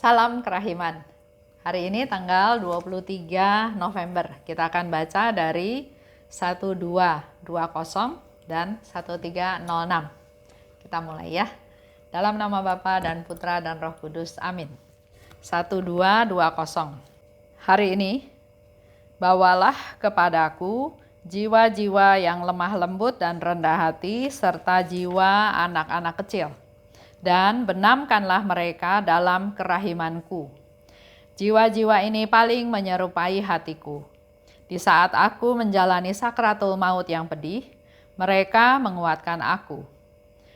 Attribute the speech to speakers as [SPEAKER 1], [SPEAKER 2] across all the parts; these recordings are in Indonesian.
[SPEAKER 1] Salam kerahiman. Hari ini tanggal 23 November. Kita akan baca dari 1220 dan 1306. Kita mulai ya. Dalam nama Bapa dan Putra dan Roh Kudus. Amin. 1220. Hari ini, bawalah kepadaku jiwa-jiwa yang lemah lembut dan rendah hati serta jiwa anak-anak kecil, dan benamkanlah mereka dalam kerahimanku. Jiwa-jiwa ini paling menyerupai hatiku. Di saat aku menjalani sakratul maut yang pedih, mereka menguatkan aku.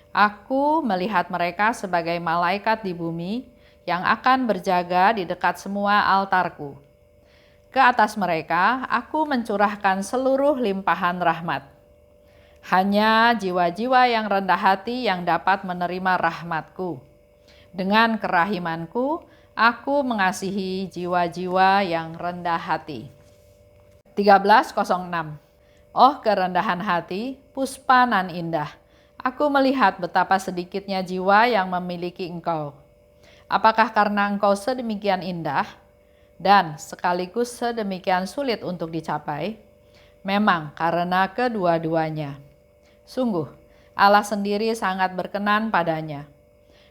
[SPEAKER 1] Aku melihat mereka sebagai malaikat di bumi yang akan berjaga di dekat semua altarku. Ke atas mereka, aku mencurahkan seluruh limpahan rahmat. Hanya jiwa-jiwa yang rendah hati yang dapat menerima rahmatku. Dengan kerahimanku, aku mengasihi jiwa-jiwa yang rendah hati. 1306. Oh kerendahan hati, puspa nan indah. Aku melihat betapa sedikitnya jiwa yang memiliki engkau. Apakah karena engkau sedemikian indah dan sekaligus sedemikian sulit untuk dicapai? Memang karena kedua-duanya. Sungguh, Allah sendiri sangat berkenan padanya.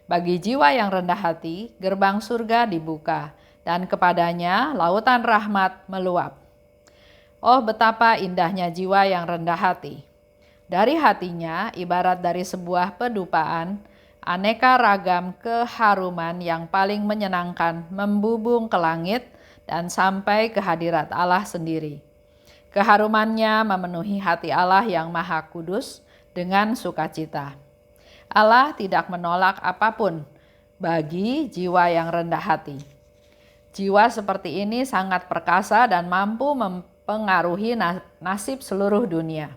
[SPEAKER 1] Bagi jiwa yang rendah hati, gerbang surga dibuka, dan kepadanya lautan rahmat meluap. Oh, betapa indahnya jiwa yang rendah hati. Dari hatinya, ibarat dari sebuah pedupaan, aneka ragam keharuman yang paling menyenangkan membubung ke langit dan sampai ke hadirat Allah sendiri. Keharumannya memenuhi hati Allah yang Maha Kudus dengan sukacita. Allah tidak menolak apapun bagi jiwa yang rendah hati. Jiwa seperti ini sangat perkasa dan mampu mempengaruhi nasib seluruh dunia.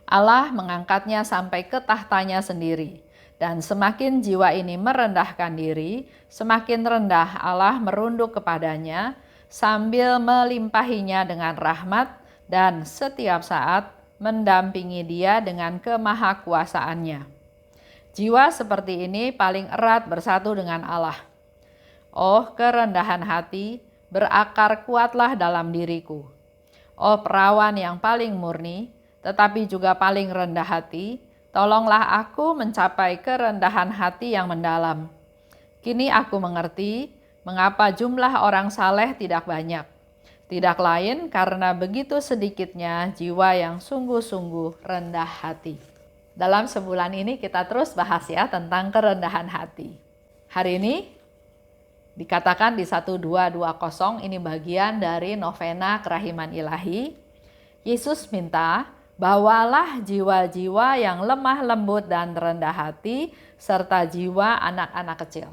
[SPEAKER 1] Allah mengangkatnya sampai ke tahtanya sendiri, dan semakin jiwa ini merendahkan diri, semakin rendah Allah merunduk kepadanya sambil melimpahinya dengan rahmat dan setiap saat mendampingi dia dengan kemahakuasaannya. Jiwa seperti ini paling erat bersatu dengan Allah. Oh kerendahan hati, berakar kuatlah dalam diriku. Oh perawan yang paling murni, tetapi juga paling rendah hati, tolonglah aku mencapai kerendahan hati yang mendalam. Kini aku mengerti mengapa jumlah orang saleh tidak banyak. Tidak lain karena begitu sedikitnya jiwa yang sungguh-sungguh rendah hati. Dalam sebulan ini kita terus bahas ya tentang kerendahan hati. Hari ini dikatakan di 1220 ini bagian dari novena kerahiman ilahi. Yesus minta, bawalah jiwa-jiwa yang lemah lembut dan rendah hati serta jiwa anak-anak kecil.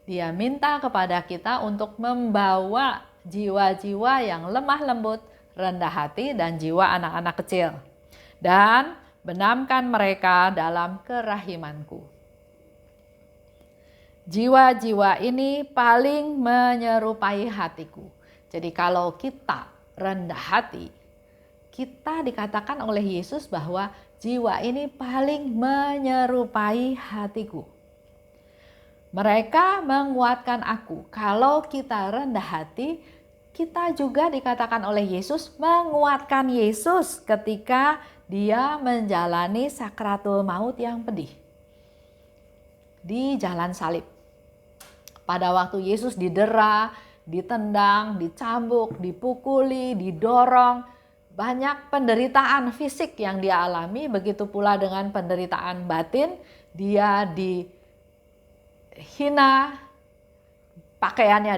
[SPEAKER 1] Dia minta kepada kita untuk membawa jiwa-jiwa yang lemah lembut, rendah hati, dan jiwa anak-anak kecil. Dan benamkan mereka dalam kerahimanku. Jiwa-jiwa ini paling menyerupai hatiku. Jadi kalau kita rendah hati, kita dikatakan oleh Yesus bahwa jiwa ini paling menyerupai hatiku. Mereka menguatkan aku. Kalau kita rendah hati, kita juga dikatakan oleh Yesus menguatkan Yesus ketika dia menjalani sakratul maut yang pedih di jalan salib. Pada waktu Yesus didera, ditendang, dicambuk, dipukuli, didorong, banyak penderitaan fisik yang dia alami, begitu pula dengan penderitaan batin. Dia dihina, pakaiannya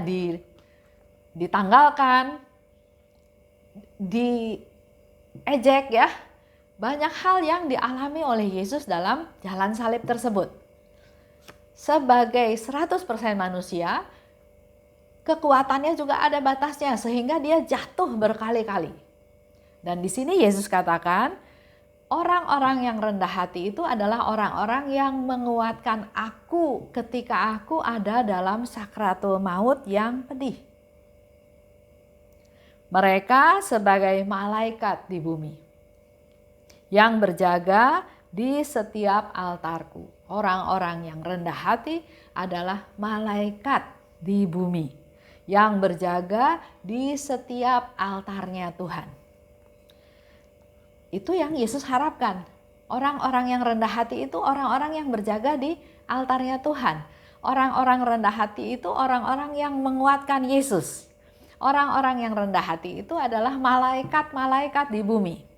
[SPEAKER 1] ditanggalkan, diejek ya. Banyak hal yang dialami oleh Yesus dalam jalan salib tersebut. Sebagai 100% manusia, kekuatannya juga ada batasnya sehingga dia jatuh berkali-kali. Dan di sini Yesus katakan, orang-orang yang rendah hati itu adalah orang-orang yang menguatkan aku ketika aku ada dalam sakratul maut yang pedih. Mereka sebagai malaikat di bumi yang berjaga di setiap altarku. Orang-orang yang rendah hati adalah malaikat di bumi yang berjaga di setiap altarnya Tuhan. Itu yang Yesus harapkan. Orang-orang yang rendah hati itu orang-orang yang berjaga di altarnya Tuhan. Orang-orang rendah hati itu orang-orang yang menguatkan Yesus. Orang-orang yang rendah hati itu adalah malaikat-malaikat di bumi.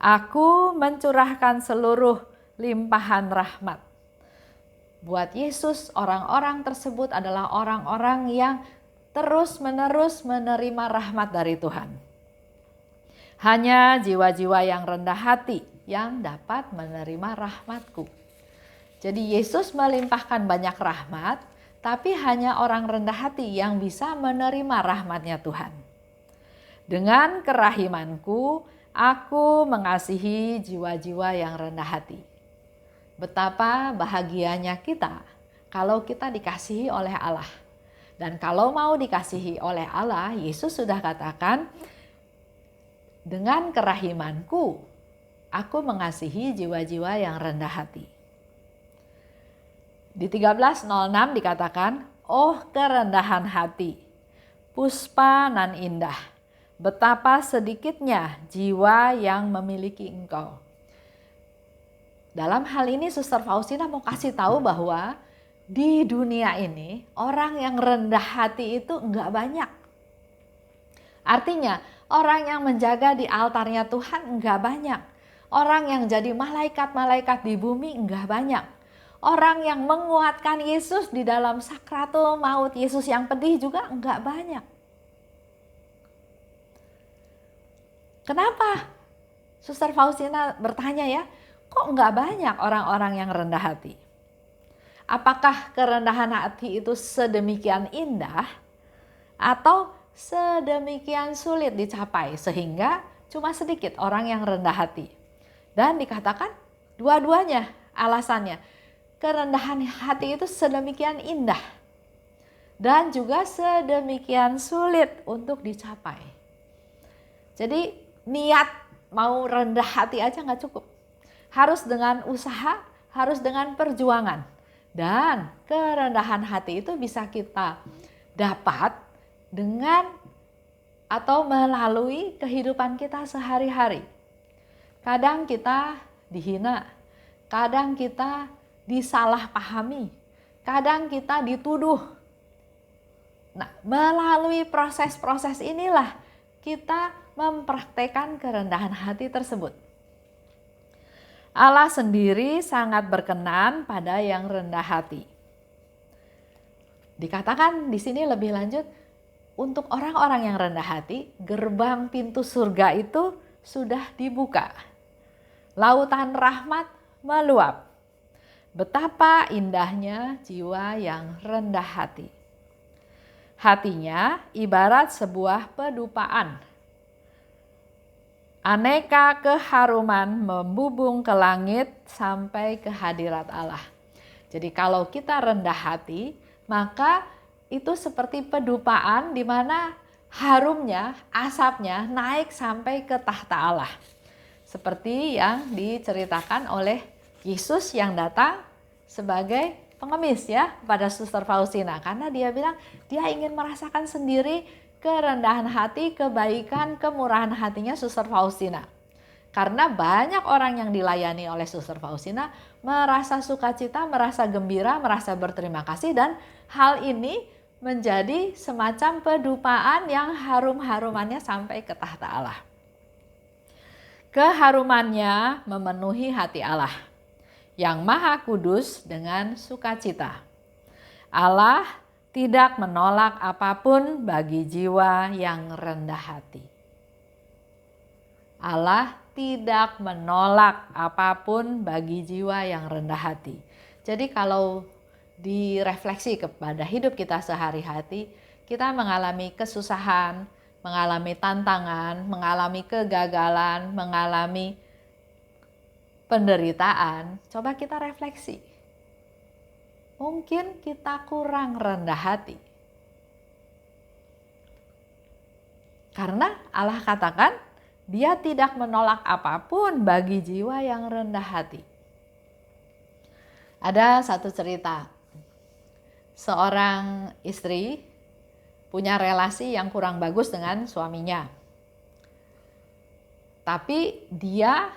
[SPEAKER 1] Aku mencurahkan seluruh limpahan rahmat. Buat Yesus, orang-orang tersebut adalah orang-orang yang terus-menerus menerima rahmat dari Tuhan. Hanya jiwa-jiwa yang rendah hati yang dapat menerima rahmat-Ku. Jadi Yesus melimpahkan banyak rahmat, tapi hanya orang rendah hati yang bisa menerima rahmat-Nya Tuhan. Dengan kerahiman-Ku, Aku mengasihi jiwa-jiwa yang rendah hati. Betapa bahagianya kita kalau kita dikasihi oleh Allah. Dan kalau mau dikasihi oleh Allah, Yesus sudah katakan, dengan kerahimanku, aku mengasihi jiwa-jiwa yang rendah hati. Di 13:06 dikatakan, oh kerendahan hati, puspa nan indah, betapa sedikitnya jiwa yang memiliki Engkau. Dalam hal ini Suster Faustina mau kasih tahu bahwa di dunia ini orang yang rendah hati itu enggak banyak. Artinya orang yang menjaga di altarnya Tuhan enggak banyak. Orang yang jadi malaikat-malaikat di bumi enggak banyak. Orang yang menguatkan Yesus di dalam sakratul maut Yesus yang pedih juga enggak banyak. Kenapa? Suster Faustina bertanya ya, kok enggak banyak orang-orang yang rendah hati? Apakah kerendahan hati itu sedemikian indah atau sedemikian sulit dicapai sehingga cuma sedikit orang yang rendah hati? Dan dikatakan dua-duanya alasannya. Kerendahan hati itu sedemikian indah dan juga sedemikian sulit untuk dicapai. Jadi niat mau rendah hati aja nggak cukup. Harus dengan usaha, harus dengan perjuangan. Dan kerendahan hati itu bisa kita dapat dengan atau melalui kehidupan kita sehari-hari. Kadang kita dihina, kadang kita disalahpahami, kadang kita dituduh. Nah, melalui proses-proses inilah kita mempraktekkan kerendahan hati tersebut. Allah sendiri sangat berkenan pada yang rendah hati. Dikatakan di sini lebih lanjut, untuk orang-orang yang rendah hati, gerbang pintu surga itu sudah dibuka. Lautan rahmat meluap. Betapa indahnya jiwa yang rendah hati. Hatinya ibarat sebuah pedupaan. Aneka keharuman membubung ke langit sampai ke hadirat Allah. Jadi kalau kita rendah hati, maka itu seperti pedupaan di mana harumnya, asapnya naik sampai ke tahta Allah. Seperti yang diceritakan oleh Yesus yang datang sebagai pengemis ya pada Suster Faustina. Karena dia bilang dia ingin merasakan sendiri kerendahan hati, kebaikan, kemurahan hatinya Suster Faustina. Karena banyak orang yang dilayani oleh Suster Faustina merasa sukacita, merasa gembira, merasa berterima kasih, dan hal ini menjadi semacam pedupaan yang harum-harumannya sampai ke tahta Allah. Keharumannya memenuhi hati Allah yang Maha Kudus dengan sukacita. Allah tidak menolak apapun bagi jiwa yang rendah hati. Allah tidak menolak apapun bagi jiwa yang rendah hati. Jadi kalau direfleksi kepada hidup kita sehari-hari, kita mengalami kesusahan, mengalami tantangan, mengalami kegagalan, mengalami penderitaan. Coba kita refleksi. Mungkin kita kurang rendah hati. Karena Allah katakan dia tidak menolak apapun bagi jiwa yang rendah hati. Ada satu cerita, seorang istri punya relasi yang kurang bagus dengan suaminya. Tapi dia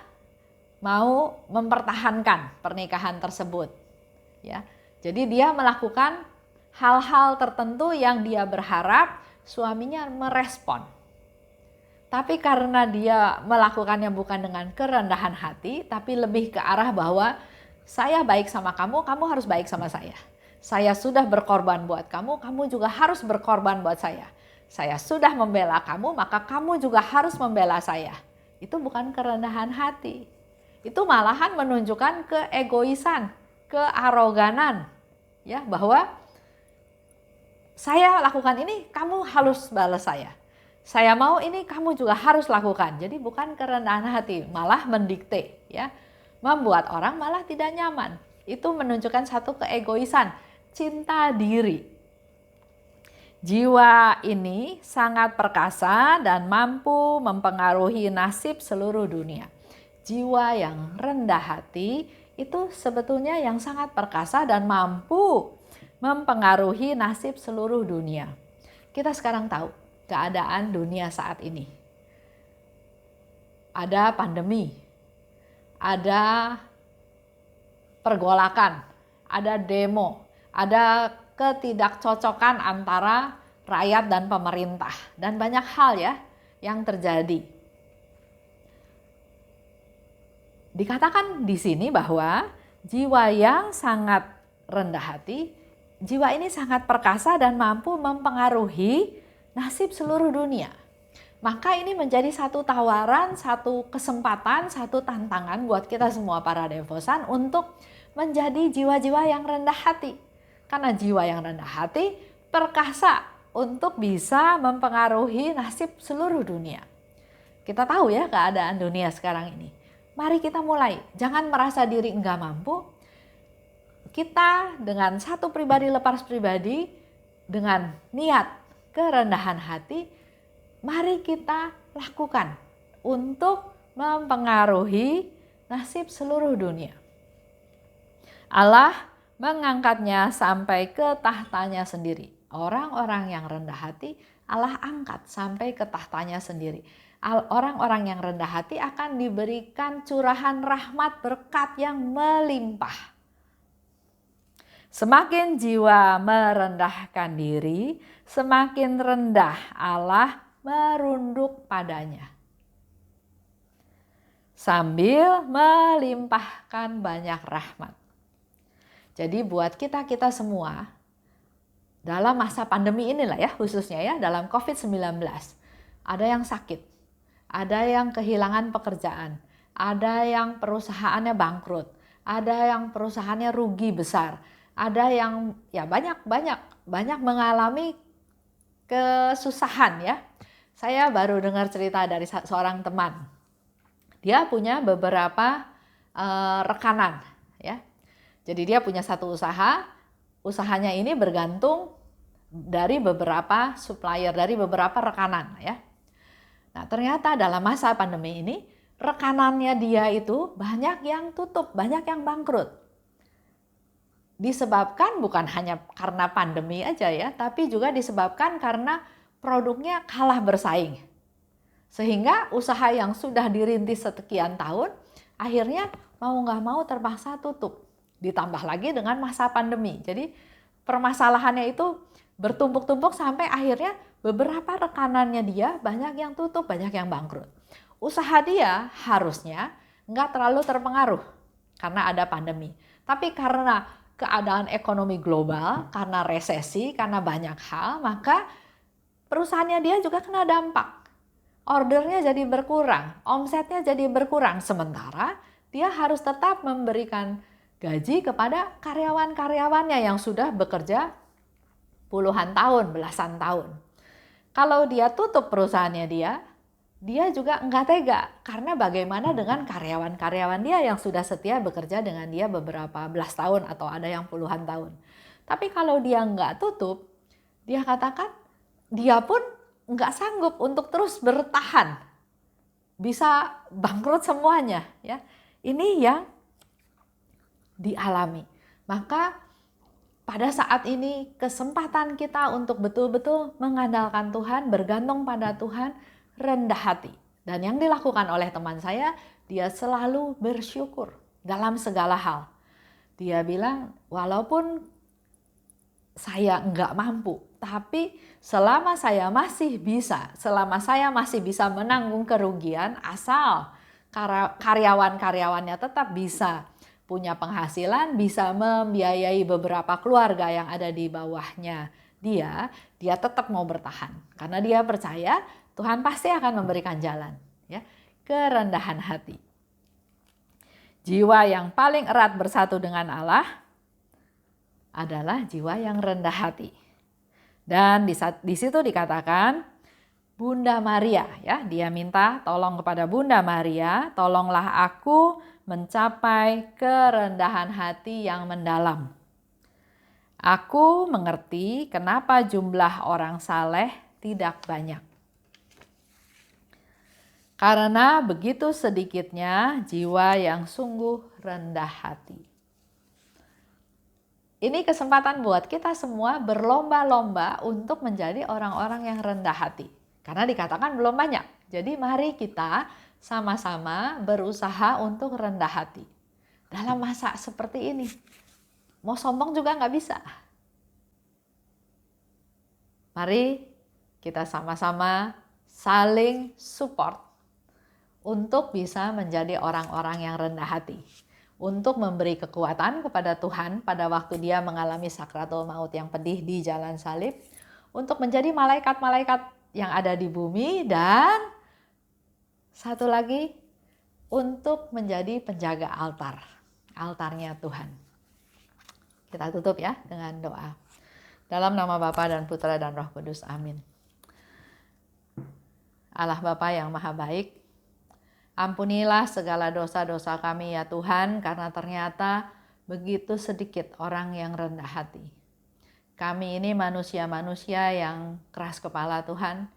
[SPEAKER 1] mau mempertahankan pernikahan tersebut. Ya. Jadi dia melakukan hal-hal tertentu yang dia berharap suaminya merespon. Tapi karena dia melakukannya bukan dengan kerendahan hati, tapi lebih ke arah bahwa saya baik sama kamu, kamu harus baik sama saya. Saya sudah berkorban buat kamu, kamu juga harus berkorban buat saya. Saya sudah membela kamu, maka kamu juga harus membela saya. Itu bukan kerendahan hati. Itu malahan menunjukkan keegoisan, kearoganan. Ya, bahwa saya lakukan ini, kamu harus balas saya. Saya mau ini, kamu juga harus lakukan. Jadi bukan kerendahan hati, malah mendikte, ya. Membuat orang malah tidak nyaman. Itu menunjukkan satu keegoisan, cinta diri. Jiwa ini sangat perkasa dan mampu mempengaruhi nasib seluruh dunia. Jiwa yang rendah hati itu sebetulnya yang sangat perkasa dan mampu mempengaruhi nasib seluruh dunia. Kita sekarang tahu keadaan dunia saat ini. Ada pandemi, ada pergolakan, ada demo, ada ketidakcocokan antara rakyat dan pemerintah, dan banyak hal ya yang terjadi. Dikatakan di sini bahwa jiwa yang sangat rendah hati, jiwa ini sangat perkasa dan mampu mempengaruhi nasib seluruh dunia. Maka ini menjadi satu tawaran, satu kesempatan, satu tantangan buat kita semua para devosan untuk menjadi jiwa-jiwa yang rendah hati. Karena jiwa yang rendah hati perkasa untuk bisa mempengaruhi nasib seluruh dunia. Kita tahu ya keadaan dunia sekarang ini. Mari kita mulai, jangan merasa diri enggak mampu. Kita dengan satu pribadi lepas pribadi, dengan niat kerendahan hati, mari kita lakukan untuk mempengaruhi nasib seluruh dunia. Allah mengangkatnya sampai ke tahtanya sendiri. Orang-orang yang rendah hati, Allah angkat sampai ke tahtanya sendiri. Orang-orang yang rendah hati akan diberikan curahan rahmat berkat yang melimpah. Semakin jiwa merendahkan diri, semakin rendah Allah merunduk padanya. Sambil melimpahkan banyak rahmat. Jadi buat kita semua, dalam masa pandemi inilah ya khususnya ya, dalam COVID-19, ada yang sakit, ada yang kehilangan pekerjaan, ada yang perusahaannya bangkrut, ada yang perusahaannya rugi besar, ada yang ya banyak mengalami kesusahan ya. Saya baru dengar cerita dari seorang teman. Dia punya beberapa rekanan ya. Jadi dia punya satu usaha, usahanya ini bergantung dari beberapa supplier, dari beberapa rekanan ya. Nah, ternyata dalam masa pandemi ini rekanannya dia itu banyak yang tutup, banyak yang bangkrut. Disebabkan bukan hanya karena pandemi aja ya, tapi juga disebabkan karena produknya kalah bersaing. Sehingga usaha yang sudah dirintis sekian tahun, akhirnya mau nggak mau terpaksa tutup. Ditambah lagi dengan masa pandemi. Jadi permasalahannya itu bertumpuk-tumpuk sampai akhirnya beberapa rekanannya dia banyak yang tutup, banyak yang bangkrut. Usaha dia harusnya nggak terlalu terpengaruh karena ada pandemi. Tapi karena keadaan ekonomi global, karena resesi, karena banyak hal, maka perusahaannya dia juga kena dampak. Ordernya jadi berkurang, omsetnya jadi berkurang. Sementara dia harus tetap memberikan gaji kepada karyawan-karyawannya yang sudah bekerja puluhan tahun, belasan tahun. Kalau dia tutup perusahaannya dia juga enggak tega. Karena bagaimana dengan karyawan-karyawan dia yang sudah setia bekerja dengan dia beberapa belas tahun atau ada yang puluhan tahun. Tapi kalau dia enggak tutup, dia katakan dia pun enggak sanggup untuk terus bertahan. Bisa bangkrut semuanya ya. Ini yang dialami. Maka pada saat ini kesempatan kita untuk betul-betul mengandalkan Tuhan, bergantung pada Tuhan, rendah hati. Dan yang dilakukan oleh teman saya, dia selalu bersyukur dalam segala hal. Dia bilang, walaupun saya nggak mampu, tapi selama saya masih bisa menanggung kerugian, asal karyawan-karyawannya tetap bisa punya penghasilan, bisa membiayai beberapa keluarga yang ada di bawahnya dia tetap mau bertahan. Karena dia percaya Tuhan pasti akan memberikan jalan. Ya, kerendahan hati. Jiwa yang paling erat bersatu dengan Allah adalah jiwa yang rendah hati. Dan di situ dikatakan Bunda Maria, ya, dia minta tolong kepada Bunda Maria, tolonglah aku mencapai kerendahan hati yang mendalam. Aku mengerti kenapa jumlah orang saleh tidak banyak. Karena begitu sedikitnya jiwa yang sungguh rendah hati. Ini kesempatan buat kita semua berlomba-lomba untuk menjadi orang-orang yang rendah hati. Karena dikatakan belum banyak. Jadi mari kita sama-sama berusaha untuk rendah hati. Dalam masa seperti ini. Mau sombong juga nggak bisa. Mari kita sama-sama saling support untuk bisa menjadi orang-orang yang rendah hati. Untuk memberi kekuatan kepada Tuhan pada waktu dia mengalami sakratul maut yang pedih di jalan salib. Untuk menjadi malaikat-malaikat yang ada di bumi, dan satu lagi untuk menjadi penjaga altarnya Tuhan. Kita tutup ya dengan doa. Dalam nama Bapa dan Putra dan Roh Kudus, amin. Allah Bapa yang maha baik, ampunilah segala dosa-dosa kami ya Tuhan, karena ternyata begitu sedikit orang yang rendah hati. Kami ini manusia-manusia yang keras kepala Tuhan,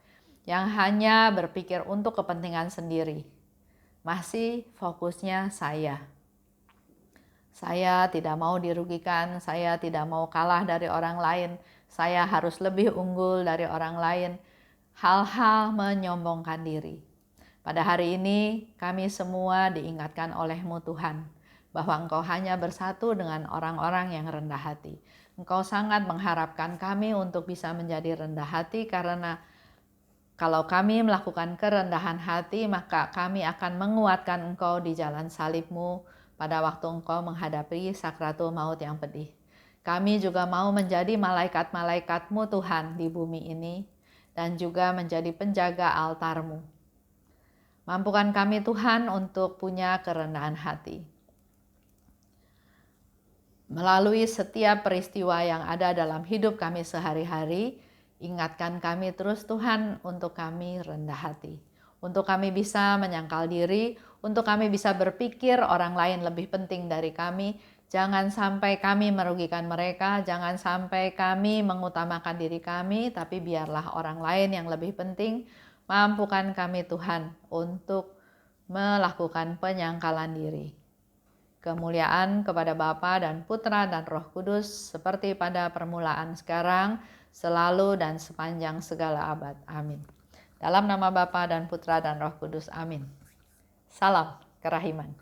[SPEAKER 1] yang hanya berpikir untuk kepentingan sendiri. Masih fokusnya saya. Saya tidak mau dirugikan, saya tidak mau kalah dari orang lain, saya harus lebih unggul dari orang lain. Hal-hal menyombongkan diri. Pada hari ini kami semua diingatkan oleh-Mu Tuhan, bahwa Engkau hanya bersatu dengan orang-orang yang rendah hati. Engkau sangat mengharapkan kami untuk bisa menjadi rendah hati, karena kalau kami melakukan kerendahan hati, maka kami akan menguatkan Engkau di jalan salib-Mu pada waktu Engkau menghadapi sakratul maut yang pedih. Kami juga mau menjadi malaikat-malaikat-Mu Tuhan di bumi ini, dan juga menjadi penjaga altar-Mu. Mampukan kami Tuhan untuk punya kerendahan hati. Melalui setiap peristiwa yang ada dalam hidup kami sehari-hari, ingatkan kami terus Tuhan untuk kami rendah hati. Untuk kami bisa menyangkal diri, untuk kami bisa berpikir orang lain lebih penting dari kami. Jangan sampai kami merugikan mereka, jangan sampai kami mengutamakan diri kami, tapi biarlah orang lain yang lebih penting. Mampukan kami Tuhan untuk melakukan penyangkalan diri. Kemuliaan kepada Bapa dan Putra dan Roh Kudus, seperti pada permulaan sekarang, selalu dan sepanjang segala abad. Amin. Dalam nama Bapa dan Putra dan Roh Kudus. Amin. Salam kerahiman.